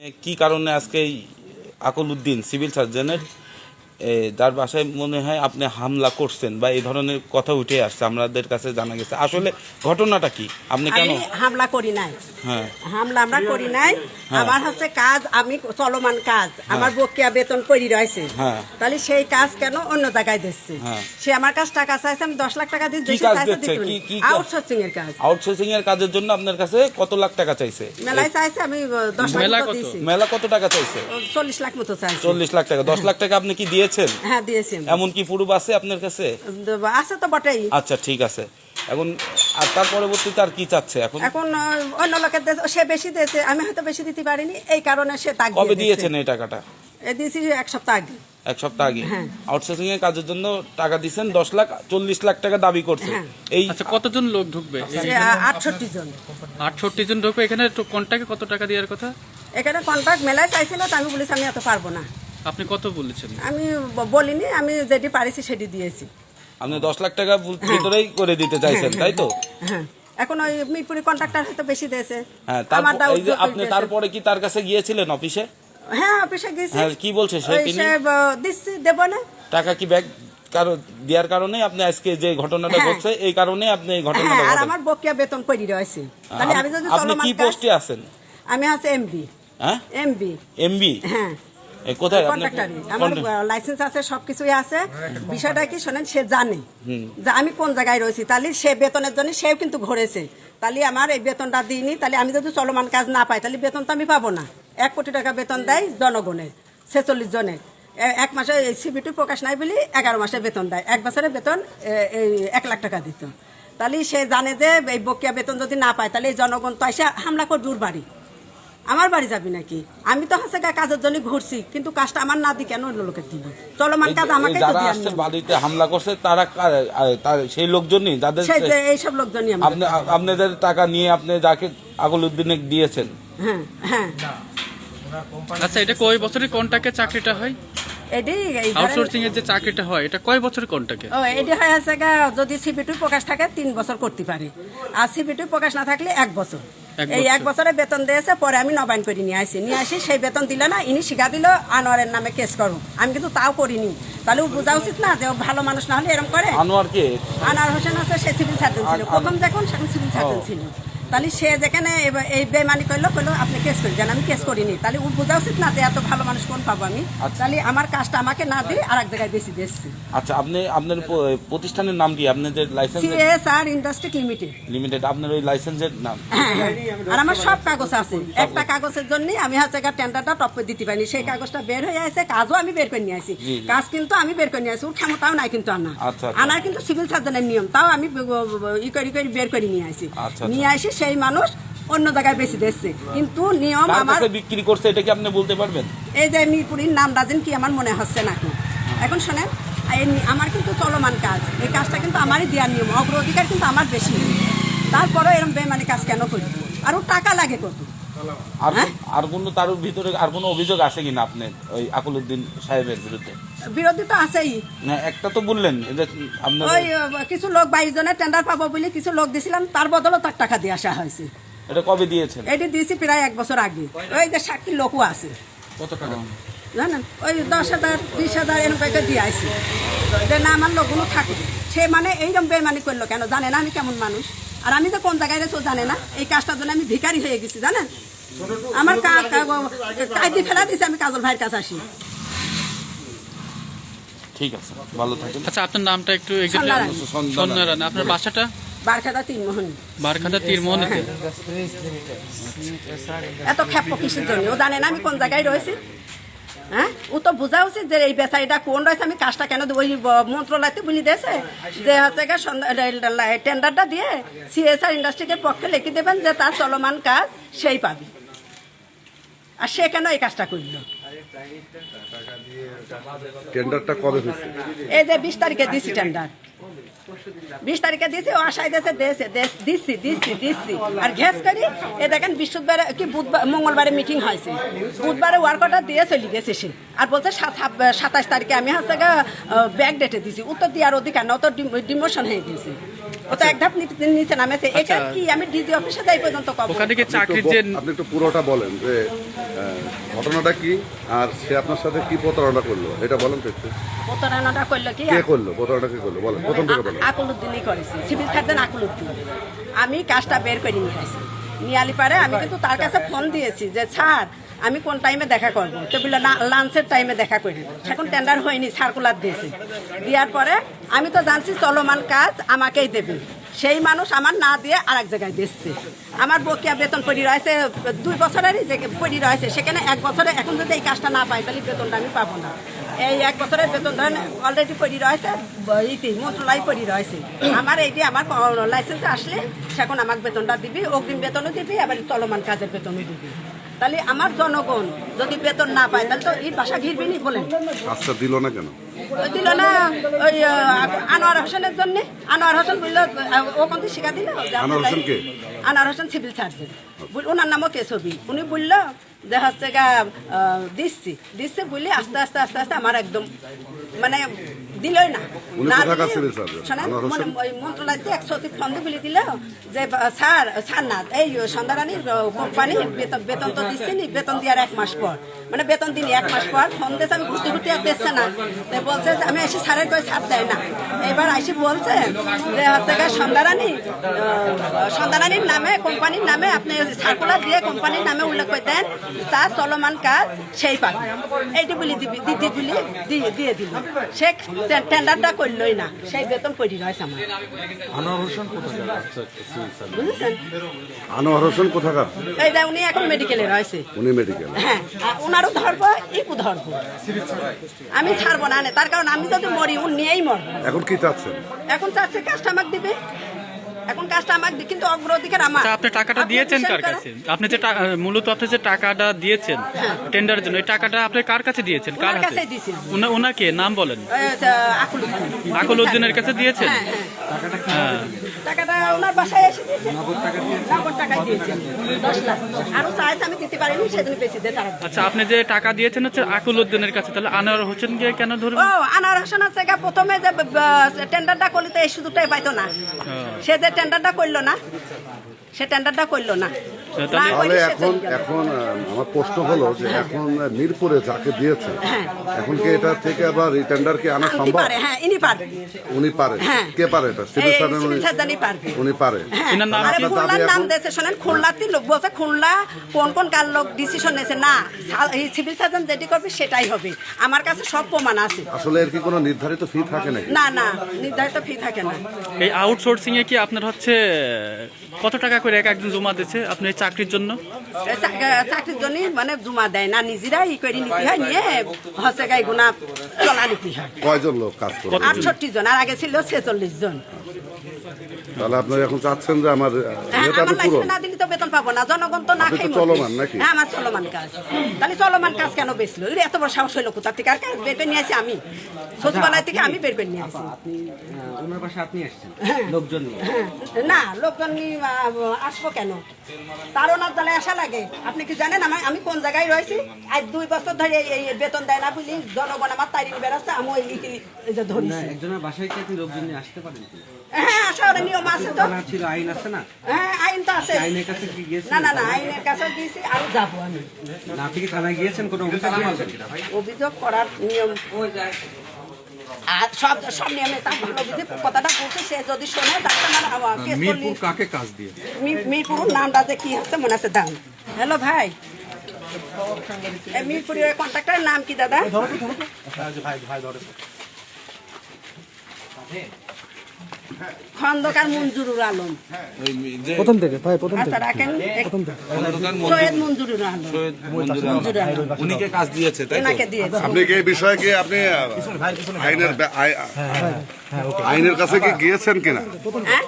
কি কারণে আজকে এই আকলউদ্দিন সিভিল সার্জনের যার বাসায় মনে হয় আপনি হামলা করছেন বা এই ধরনের কথা উঠে আসছে আমাদের কাছে জানা গেছে, আসলে ঘটনাটা কি? আপনি কেন হামলা করি নাই? হ্যাঁ, হামলা আমরা করি নাই। আমার হচ্ছে কাজ, আমি চলমান কাজ, আমার বকেয়া বেতন পড়ি রয়েছে। তাহলে সেই কাজ কেন অন্য জায়গায় দিচ্ছে? সে আমার কাছ টাকা চাইছে, আমি 10 লাখ টাকা দিচ্ছি। আউটসোর্সিং এর কাজ, আউটসোর্সিং এর কাজের জন্য আপনার কাছে কত লাখ টাকা চাইছে? মেলায় চাইছে, আমি 10 লাখ দিয়েছি। মেলা কত টাকা চাইছে? 40 লাখ মতো চাইছে। 40 লাখ টাকা। 10 লাখ টাকা আপনি কি দিয়েছেন? হ্যাঁ, দিয়েছি। এমন কি প্রুফ আছে আপনার কাছে? আছে তো বটেই। আচ্ছা, ঠিক আছে। এখন আর তার পরবর্তীতে আর কি চাচ্ছে এখন? এখন অন্য লোকের সে বেশি দিয়েছে, আমি হয়তো বেশি দিতে পারিনি, এই কারণে সে তাক কবে দিয়েছেন এই টাকাটা? দিয়েছি 1 সপ্তাহ আগে। 1 সপ্তাহ আগে আউটসোর্সিং এর কাজের জন্য টাকা দিয়েছেন। 10 লাখ 40 লাখ টাকা দাবি করছে। এই আচ্ছা, কতজন লোক ঢুকবে? 68 জন। 68 জন ঢুকবে। এখানে কন্ট্রাক্টে কত টাকা দেওয়ার কথা? এখানে কন্ট্রাক্ট মেলায় চাইছিল, তো আমি বলেছি আমি এত পারবো না। আপনি কত বলেছেন? আমি বলিনি, আমি যেটি পারিছি সেটি দিয়েছি। আপনি 10 লাখ টাকা ভিতরেই করে দিতে চাইছেন, তাই তো? হ্যাঁ, এখন ওই মিরপুরি কন্ট্রাক্টর হয়তো বেশি দিয়েছে। হ্যাঁ, আপনি তারপরে কি তার কাছে গিয়েছিলেন অফিসে? হ্যাঁ, অফিসে গেছি। হ্যাঁ, কি বলছে সে? তিনি দিচ্ছি, দেব না টাকা কি ব্যাগ দেওয়ার কারণে আপনি আজকে যে ঘটনাটা ঘটছে, এই কারণে আপনি এই ঘটনাটা আর আমার বকেয়া বেতন পড়ি রয়েছে। তাহলে আমি যদি আপনি কি পোস্টে আছেন? আমি আছে এমবি। হ্যাঁ, এমবি। হ্যাঁ, কোথায়? আমার লাইসেন্স আছে, সবকিছুই আছে। বিষয়টা কি শোনেন, সে জানে যে আমি কোন জায়গায় রয়েছি। তাহলে সে বেতনের জন্য সেও কিন্তু ঘুরেছে। তাহলে আমার এই বেতনটা দিইনি, তাহলে আমি যদি চলমান কাজ না পাই, তাহলে বেতন তো আমি পাবো না। 1 কোটি টাকা বেতন দেয় জনগণের, 46 জনের। 1 মাসে সিবিটি প্রকাশ নাই বলে 11 মাসের বেতন দেয়। 1 বছরের বেতন 1 লাখ টাকা দিত। তাহলে সে জানে যে এই বকেয়া বেতন যদি না পায়, তাহলে এই জনগণ তো এসে হামলা করবে ওর বাড়ি। আমার বাড়ি যাবি নাকি? আমি তো হচ্ছে কাজের জন্য ঘুরছি, কিন্তু কাজটা আমার না দি কেন অন্য লোকের দিব? চলমান কাজ আমাকে যারা আসছে বাড়িতে হামলা করছে তারা সেই লোকজনই, যাদের এইসব লোকজনই আপনাদের টাকা নিয়ে আপনি যাকে আকলউদ্দিনে দিয়েছেন। হ্যাঁ, হ্যাঁ। আচ্ছা, এটা কয় বছরের কন্ট্রাক্টে চাকরিটা হয়? আউটসোর্সিং এর যে চাকরিটা হয়, এটা কয় বছরের কন্ট্রাক্টে? এটি হয় আছে যদি সিবিটি প্রকাশ থাকে 3 বছর করতে পারে, আর সিবিটি প্রকাশ না থাকলে 1 বছর। এই 1 বছরের বেতন দিয়েছে, পরে আমি নবায়ন করে নিয়ে আসি। সেই বেতন দিলে না, ইনি শিখা দিল আনোয়ারের নামে কেস করবো। আমি কিন্তু তাও করিনি। তাহলে বোঝা উচিত না যে ভালো মানুষ না হলে এরকম করে। আনোয়ার হোসেন আছে, সে সিভিল সার্জন ছিল প্রথম, যখন সিভিল সার্জন ছিল। তাহলে সে যেখানে এই বেমানি করলো আপনি কেস করে দেন, আমি কেস করিনি। তাহলে বোঝা উচিত না যে এত ভালো মানুষ কোন পাবো আমি। তাহলে আমার কাজটা আমাকে না দিয়ে আর এক জায়গায় বেশি দিচ্ছি। আচ্ছা, আপনার প্রতিষ্ঠানের নাম কি? আপনাদের লাইসেন্স? CSR industry limited. আপনার ওই লাইসেন্সের নাম? আর আমার সব কাগজ আছে। একটা কাগজের জন্য আমি হচ্ছে টেন্ডারটা টপে দিতে পারিনি। সেই কাগজটা বের হয়ে আছে, কাজও আমি বের করে নিয়ে আসি। কাজ কিন্তু আমি বের করে নিয়ে আসি, ওর ক্ষমতাও নাই কিন্তু আনার কিন্তু সিভিল সার্জনের নিয়ম, তাও আমি বের করে নিয়ে আসি। নিয়ে আসি সেই মানুষ অন্য জায়গায় বেশি দিচ্ছে, কিন্তু নিয়ম আমার বিক্রি করছে। এটা কি আপনি বলতে পারবেন? এই যে মিরপুরীর নাম রাজেন কি আমার মনে হচ্ছে নাকি। এখন শোনেন, আমার কিন্তু চলমান কাজ, এই কাজটা কিন্তু আমারই দেওয়ার নিয়ম, অগ্রাধিকার কিন্তু আমার বেশি। তারপরে এরকম বেমানি কাজ কেন করি? আরো টাকা লাগে কত? আর কোনো তার ভিতরে আর কোনো অভিযোগ আছে কিনা আপনার ওই আকলউদ্দিন সাহেবের বিরুদ্ধে? বিরোধী তো আছেই না, একটা তো বললেন যে আপনার ওই কিছু লোক 22 জনের টেন্ডার পাবো বলে কিছু লোক দিয়েছিলাম, তার বদলে তার টাকা দিয়ে আসা হয়েছে। এটা কবে দিয়েছেন? এটি দিয়েছি প্রায় 1 বছর আগে। ওই যে সাক্ষী লোকও আছে, কত টাকা জানেন, ওই 10,000 20,000 এরকম করে দিয়ে আসি যে না আমার লোকগুলো থাকে। সে মানে এইরকম বেমানি করলো কেন? জানে না আমি কেমন মানুষ, আর আমি তো কোন জায়গায় রেছো জানে না। এই কাজটার জন্য আমি ভিখারি হয়ে গেছি, জানেন। আমার কাজে ফেলা দিয়েছে, আমি কাজল ভাইয়ের কাছে আসি। ঠিক আছে, ভালো থাকেন। আচ্ছা, আপনার নামটা একটু? সন্ধ্যা রানী। আপনার বাসাটা? বারখাদা তীরমোহনী। বারখাদা তীরমোহনীতে। এত ক্ষেপ কিসের জন্য? ও জানে না আমি কোন জায়গায় রয়েছি? হ্যাঁ, ও তো বোঝা উচিত যে এই বেচারিটা কোন রয়েছে, আমি কাজটা কেন ওই মন্ত্রণালয়তে বলে দিয়েছে যে হচ্ছে টেন্ডারটা দিয়ে সিএসআর ইন্ডাস্ট্রিকে পক্ষে লিখে দেবেন যে তার চলমান কাজ সেই পাবে। আর সে কেন এই কাজটা করল? টেন্ডারটা কবে হয়েছে? এই যে 20 তারিখে দিছি টেন্ডার। 20 তারিখে দিয়েছি, ও আশায় দিচ্ছি আর ঘেস করি এ দেখেন বৃহস্পতিবার কি বুধবার মঙ্গলবারে মিটিং হয়েছে, বুধবারে ওয়ার্ক অর্ডার দিয়ে চলে গেছে সে, আর বলছে 27 তারিখে আমি হচ্ছে ব্যাক ডেটে দিছি, উত্তর দেওয়ার অধিকার না, ও তো ডিমোশন হয়ে গেছে, ও তো এক ধাপ নিচে নামেছে। এটা কি আমি ডিজি অফিসে যাই পর্যন্ত কব। ওখানে কি চাকরির যে আপনি একটু পুরোটা বলেন যে ঘটনাটা কি আর সে আপনার সাথে কি প্রতারণা করলো এটা বলেন তো একটু। প্রতারণাটা করলো কি, কে করলো প্রতারণা, কে করলো বলেন, প্রথম থেকে বলেন। আকুলউদ্দিনই করেছি, সিভিল সার্জন আকুলউদ্দিন। আমি কাজটা বের করে নিয়ে আসি, নিয়ে আলি পারে আমি কিন্তু তার কাছে ফোন দিয়েছি যে স্যার আমি কোন টাইমে দেখা করবো, তো বললো না লাঞ্চের টাইমে দেখা করি, এখন টেন্ডার হয়নি, সার্কুলার দিয়েছে, দেওয়ার পরে আমি তো জানছি চলমান কাজ আমাকেই দেবে, সেই মানুষ আমার না দিয়ে আরেক জায়গায় দিচ্ছে, আমার বকেয়া বেতন পড়ি রয়েছে 2 বছরেরই যে পড়ি রয়েছে, সেখানে 1 বছরে এখন যদি এই কাজটা না পাই তাহলে বেতনটা আমি পাবো না। এই 1 বছরের বেতন ধরেন অলরেডি পড়ি রয়েছে, মন্ত্রণালয় পড়ি রয়েছে, আমার এইটি আমার লাইসেন্সে আসলে সেখন আমাকে বেতনটা দিবি, অগ্রিম বেতনও দিবি, আবার চলমান কাজের বেতনও দিবি। তাহলে আমার জনগণ যদি বেতন না পায় তাহলে তো এই বাসা ঘিরবি নি বলেন। কাজটা দিল না কেন? দিল না ওই আনোয়ার হোসেনের জন্য, আনোয়ার হোসেন বললো ও কোন শিখা দিল, আনোয়ার হোসেন কে? আনোয়ার হোসেন সিভিল সার্জন, ওনার নামও কেশবী, উনি বললো যে হচ্ছে দিচ্ছি বলে আস্তে আস্তে আমার একদম মানে দিলই না। উনি কোথাকার সিভিল সার্জন? আনোয়ার হোসেন ওই মন্ত্রণালয় এক সচিব ফন্দ বলে দিল যে স্যার না এই সন্ধ্যারানীর কোম্পানির বেতন তো দিচ্ছি নি, বেতন দেওয়ার 1 মাস পর, মানে বেতন দিনই 1 মাস পর ফোন দিয়েছে, আমি ঘুরতে আর দিচ্ছে না, তাই বলছে যে আমি এসে স্যারের কই ছাড় দেয় না, এবার আইসি বলছে যে হচ্ছে সন্ধ্যারানীর নামে কোম্পানির নামে আপনি সার্কুলার দিয়ে কোম্পানির নামে উল্লেখ করে দেন, তার চলমান কাজ সেই পাবে, এইটি বলি দিদি বলি দিয়ে দিল, সে টেন্ডারটা করলই না, সেই বেতন পড়ি রয়েছে আমার। বুঝেছেন? আনোয়ার হোসেন কোথাকার? এইটা উনি এখন মেডিকেলে রয়েছে। উনি মেডিকেল? হ্যাঁ, ওনারও ধরবো ইকু ধরবো, আমি ছাড়বো না, তার কারণ আমি যদি মরি ও নিয়েই মরবো। এখন কি চাচ্ছেন? এখন চাচ্ছে কাজটা আমাকে দিবে, এখন কাজটা আমাকে কিন্তু অগ্রাধিকার আমার। আচ্ছা, আপনি টাকাটা দিয়েছেন কার কাছে? আপনি যে মূলত আপনি যে টাকাটা দিয়েছেন টেন্ডারের জন্য, এই টাকাটা আপনি কার কাছে দিয়েছেন? কার ওনার হাতে? কাছেই দিয়েছি। ওনাকে নাম বলেন। আকুলউদ্দিন। আকুলউদ্দিনের কাছে দিয়েছেন? হ্যাঁ, হ্যাঁ। টাকাটা ওনার বাসায় এসে দিয়েছে, নগদ টাকায় দিয়েছে 10 লাখ, আরো চাইছে আমি দিতে পারিনি, সেদিন বেশি দিয়ে তারা। আচ্ছা, আপনি যে টাকা দিয়েছেন হচ্ছে আকুলউদ্দিনের কাছে, তাহলে আনোয়ার হোসেনকে কেন ধরবেন? ও আনোয়ার হোসেন আছে প্রথমে যে টেন্ডারটা করলে তো এই সুযোগটাই পাইতো না, সে যে টেন্ডারটা করলো না, সে টেন্ডারটা করলো না। তাহলে এখন আমার প্রশ্ন হলো যে এখন মিরপুরে যাকে দিয়েছে এখন কি এটা থেকে আবার রিটেন্ডার কি আনা সম্ভব? হ্যাঁ, ইনি পারবে। উনি পারে? হ্যাঁ। কে পারে এটা? সিভিল সার্জন উনি পারে? হ্যাঁ, এনার নাম আরে কি? খুলনার নাম দিয়েছে, শোনেন খুলনাতে লোক বলছে খুলনা কোন কার লোক ডিসিশন নিয়েছে না, এই সিভিল সার্জন যেটি করবে সেটাই হবে, আমার কাছে সব প্রমাণ আছে। আসলে এর কি কোনো নির্ধারিত ফি থাকে নাকি? না নির্ধারিত ফি থাকে না। এই আউটসোর্সিং এ কি আপনার হচ্ছে কত টাকা করে একজন জমা দিচ্ছে আপনি এই চাকরির জন্য? চাকরির জন্য মানে জমা দেয় না, নিজেরা ই করে নিতে হয়, নিয়ে হচ্ছে গাই গুণা চলা নিতে হয়। কয়জন লোক কাজ করে? 68 জন, আর আগে ছিল 46 জন। তাহলে আপনারা এখন চাচ্ছেন যে আমার হ্যাঁ, এটা আমার পুরো লাইসেন্স না দিলে তো বেতন পাবো না, জনগণ তো না আপনি তো খাই চলমান নাকি? হ্যাঁ, আমার চলমান কাজ। তাহলে চলমান কাজ কেন বেচলো? এত বড় সাহস হইলো কোথা থেকে? আর কাজ বের করে নিয়ে আসি আমি, সচিবালয় থেকে আমি বের করে নিয়ে আসি। ওনার বাসায় আপনি আসছেন লোকজন নিয়ে? না, লোকজন নিয়ে আসবো কেন? তার ওনার দলে আসা লাগে। আপনি কি জানেন আমি কোন জায়গায় রয়েছি? আজ 2 বছর ধরে এই বেতন দেয় না বলি জনগণ আমার তাই বেড়াচ্ছে, আমি ওই ধরিছি। একজনের বাসায় কি আপনি লোকজন নিয়ে আসতে পারেন? হ্যাঁ, আসার নিয়ম আছে তো। ছিল, আইন আছে না? হ্যাঁ, আইন তো আছে। আইনের কাছে কি গিয়েছেন? না আইনের কাছে গিয়েছি, আর যাবো আমি। না, আপনি কি থানায় গিয়েছেন কোনো অভিযোগ করেছেন? অভিযোগ করার নিয়ম আর সব নিয়মে তার ভালো বুঝে কথাটা বলছে, সে যদি শোনে তাহলে মিরপুর কাকে কাজ দিয়ে? মিরপুর নামটা যে কি হচ্ছে মনে আছে দাম। হ্যালো ভাই, মিরপুরের কন্ট্রাক্টরের নাম কি দাদা? খন্দকার মঞ্জুরুল আলম। প্রথম থেকে আচ্ছা রাখেন, সৈয়দ মঞ্জুরুল আলম। উনিকে কাজ দিয়েছে, তাই তো? ওনাকে দিয়েছে। আপনি কি এই বিষয়ে কি আপনি আইনের কাছে কি গিয়েছেন কিনা? হ্যাঁ